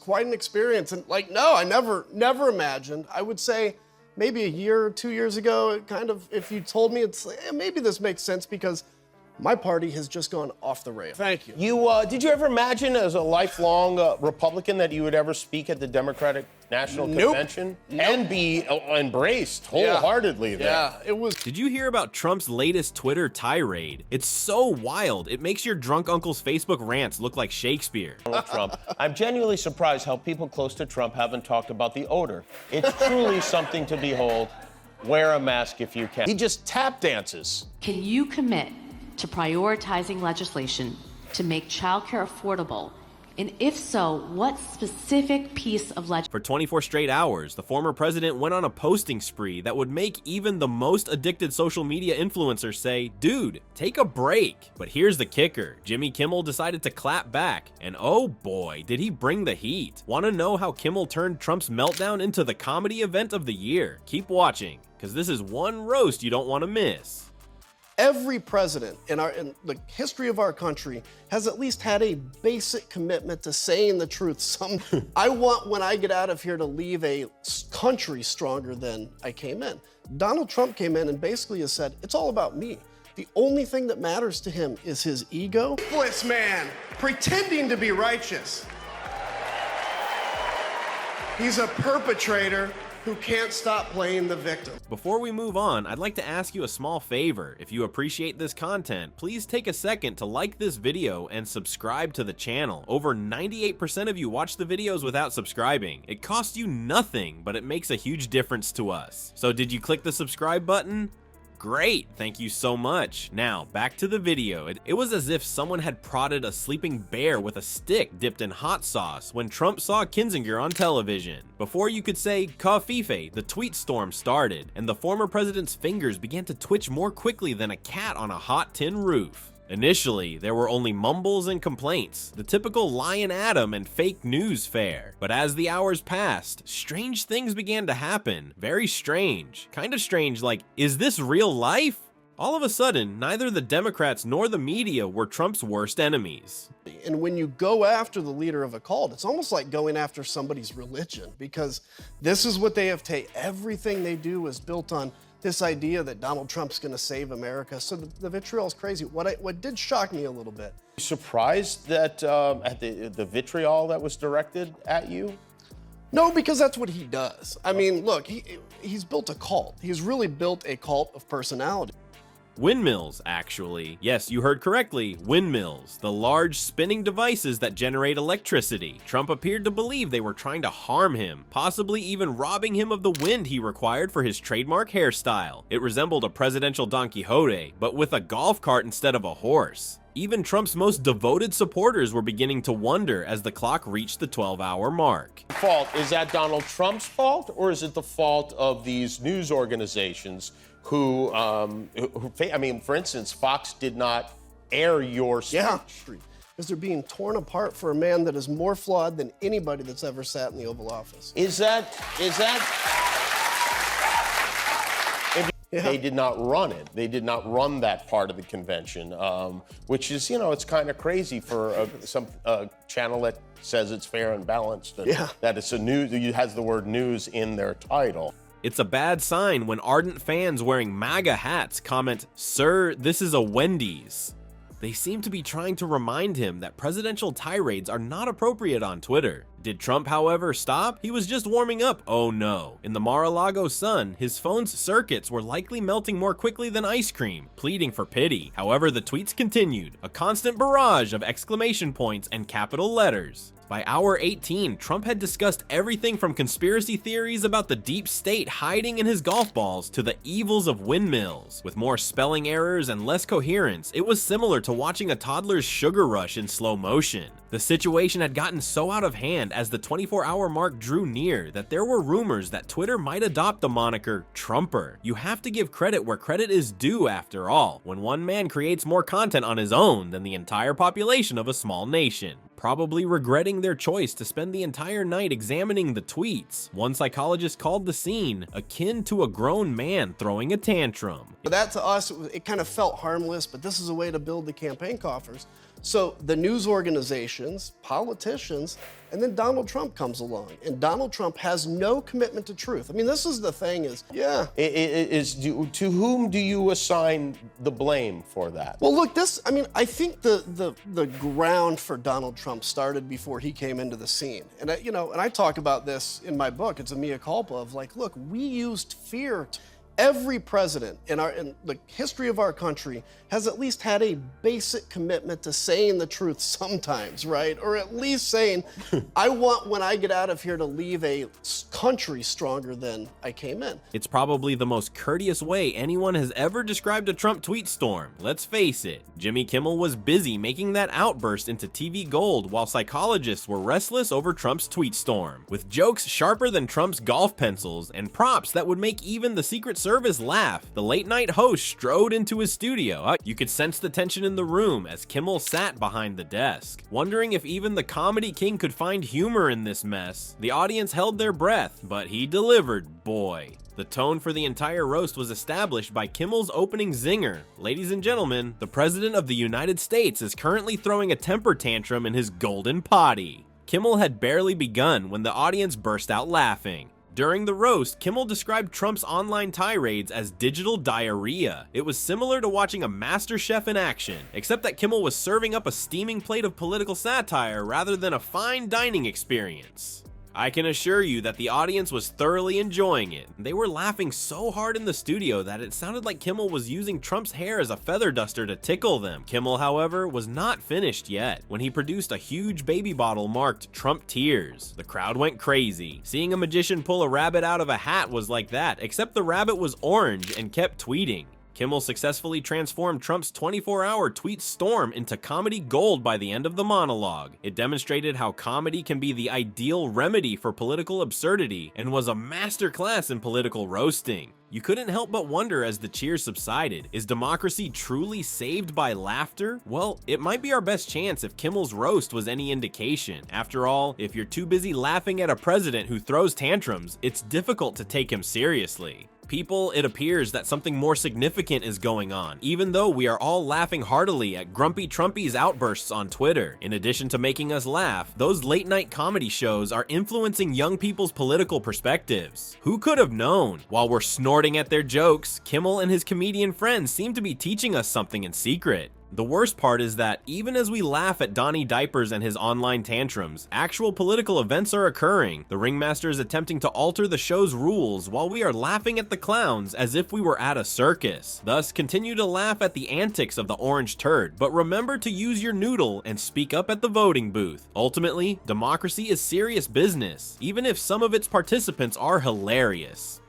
quite an experience. And like, no, I never imagined. I would say maybe a year or 2 years ago, it kind of, if you told me, it's maybe this makes sense because my party has just gone off the rail. Thank you. Did you ever imagine as a lifelong Republican that you would ever speak at the Democratic National Convention and be embraced wholeheartedly there? Yeah, it was. Did you hear about Trump's latest Twitter tirade? It's so wild. It makes your drunk uncle's Facebook rants look like Shakespeare. Donald Trump. I'm genuinely surprised how people close to Trump haven't talked about the odor. It's truly something to behold. Wear a mask if you can. He just tap dances. Can you commit to prioritizing legislation to make childcare affordable? And if so, what specific piece of legislation? For 24 straight hours, the former president went on a posting spree that would make even the most addicted social media influencers say, dude, take a break. But here's the kicker. Jimmy Kimmel decided to clap back, and oh boy, did he bring the heat. Want to know how Kimmel turned Trump's meltdown into the comedy event of the year? Keep watching, because this is one roast you don't want to miss. Every president in the history of our country has at least had a basic commitment to saying the truth. I want, when I get out of here, to leave a country stronger than I came in. Donald Trump came in and basically has said, it's all about me. The only thing that matters to him is his ego. This man pretending to be righteous. He's a perpetrator who can't stop playing the victim. Before we move on, I'd like to ask you a small favor. If you appreciate this content, please take a second to like this video and subscribe to the channel. Over 98% of you watch the videos without subscribing. It costs you nothing, but it makes a huge difference to us. So did you click the subscribe button? Great, thank you so much. Now, back to the video. It was as if someone had prodded a sleeping bear with a stick dipped in hot sauce when Trump saw Kinzinger on television. Before you could say "Kafife," the tweet storm started, and the former president's fingers began to twitch more quickly than a cat on a hot tin roof. Initially, there were only mumbles and complaints, the typical Lion Adam and fake news fare. But as the hours passed, strange things began to happen. Very strange. Kind of strange, like, is this real life? All of a sudden, neither the Democrats nor the media were Trump's worst enemies. And when you go after the leader of a cult, it's almost like going after somebody's religion, because this is what they have taken. Everything they do is built on this idea that Donald Trump's going to save America. So the vitriol is crazy. What did shock me a little bit. Surprised that at the vitriol that was directed at you? No, because that's what he does. I mean, look, he's built a cult. He's really built a cult of personality. Windmills, actually. Yes, you heard correctly, windmills, the large spinning devices that generate electricity. Trump appeared to believe they were trying to harm him, possibly even robbing him of the wind he required for his trademark hairstyle. It resembled a presidential Don Quixote, but with a golf cart instead of a horse. Even Trump's most devoted supporters were beginning to wonder as the clock reached the 12-hour mark. Is that Donald Trump's fault, or is it the fault of these news organizations who I mean, for instance, Fox did not air your speech? Yeah, because they're being torn apart for a man that is more flawed than anybody that's ever sat in the Oval Office. Is that? Yeah. They did not run it. They did not run that part of the convention, which is, it's kind of crazy for some channel that says it's fair and balanced, and that it's it has the word news in their title. It's a bad sign when ardent fans wearing MAGA hats comment, "Sir, this is a Wendy's." They seem to be trying to remind him that presidential tirades are not appropriate on Twitter. Did Trump, however, stop? He was just warming up. Oh no. In the Mar-a-Lago sun, his phone's circuits were likely melting more quickly than ice cream, pleading for pity. However, the tweets continued, a constant barrage of exclamation points and capital letters. By hour 18, Trump had discussed everything from conspiracy theories about the deep state hiding in his golf balls to the evils of windmills. With more spelling errors and less coherence, it was similar to watching a toddler's sugar rush in slow motion. The situation had gotten so out of hand as the 24-hour mark drew near that there were rumors that Twitter might adopt the moniker Trumper. You have to give credit where credit is due after all, when one man creates more content on his own than the entire population of a small nation. Probably regretting their choice to spend the entire night examining the tweets. One psychologist called the scene akin to a grown man throwing a tantrum. That to us, it kind of felt harmless, but this is a way to build the campaign coffers. So the news organizations, politicians, and then Donald Trump comes along, and Donald Trump has no commitment to truth. I mean, this is the thing is, To whom do you assign the blame for that? well, look, I think the ground for Donald Trump started before he came into the scene. And I talk about this in my book. It's a mea culpa of like, look, we used fear. Every president in the history of our country has at least had a basic commitment to saying the truth sometimes, right? Or at least saying, I want when I get out of here to leave a country stronger than I came in. It's probably the most courteous way anyone has ever described a Trump tweet storm. Let's face it, Jimmy Kimmel was busy making that outburst into TV gold while psychologists were restless over Trump's tweet storm. With jokes sharper than Trump's golf pencils and props that would make even the Secret Service laugh, the late-night host strode into his studio. You could sense the tension in the room as Kimmel sat behind the desk. Wondering if even the comedy king could find humor in this mess, the audience held their breath, but he delivered, boy. The tone for the entire roast was established by Kimmel's opening zinger. Ladies and gentlemen, the President of the United States is currently throwing a temper tantrum in his golden potty. Kimmel had barely begun when the audience burst out laughing. During the roast, Kimmel described Trump's online tirades as digital diarrhea. It was similar to watching a master chef in action, except that Kimmel was serving up a steaming plate of political satire rather than a fine dining experience. I can assure you that the audience was thoroughly enjoying it. They were laughing so hard in the studio that it sounded like Kimmel was using Trump's hair as a feather duster to tickle them. Kimmel, however, was not finished yet when he produced a huge baby bottle marked Trump Tears. The crowd went crazy. Seeing a magician pull a rabbit out of a hat was like that, except the rabbit was orange and kept tweeting. Kimmel successfully transformed Trump's 24-hour tweet storm into comedy gold by the end of the monologue. It demonstrated how comedy can be the ideal remedy for political absurdity and was a masterclass in political roasting. You couldn't help but wonder as the cheers subsided, is democracy truly saved by laughter? Well, it might be our best chance if Kimmel's roast was any indication. After all, if you're too busy laughing at a president who throws tantrums, it's difficult to take him seriously. People, it appears that something more significant is going on, even though we are all laughing heartily at Grumpy Trumpy's outbursts on Twitter. In addition to making us laugh, those late-night comedy shows are influencing young people's political perspectives. Who could have known? While we're snorting at their jokes, Kimmel and his comedian friends seem to be teaching us something in secret. The worst part is that even as we laugh at Donnie Diapers and his online tantrums, actual political events are occurring. The ringmaster is attempting to alter the show's rules while we are laughing at the clowns as if we were at a circus. Thus, continue to laugh at the antics of the orange turd, but remember to use your noodle and speak up at the voting booth. Ultimately, democracy is serious business, even if some of its participants are hilarious.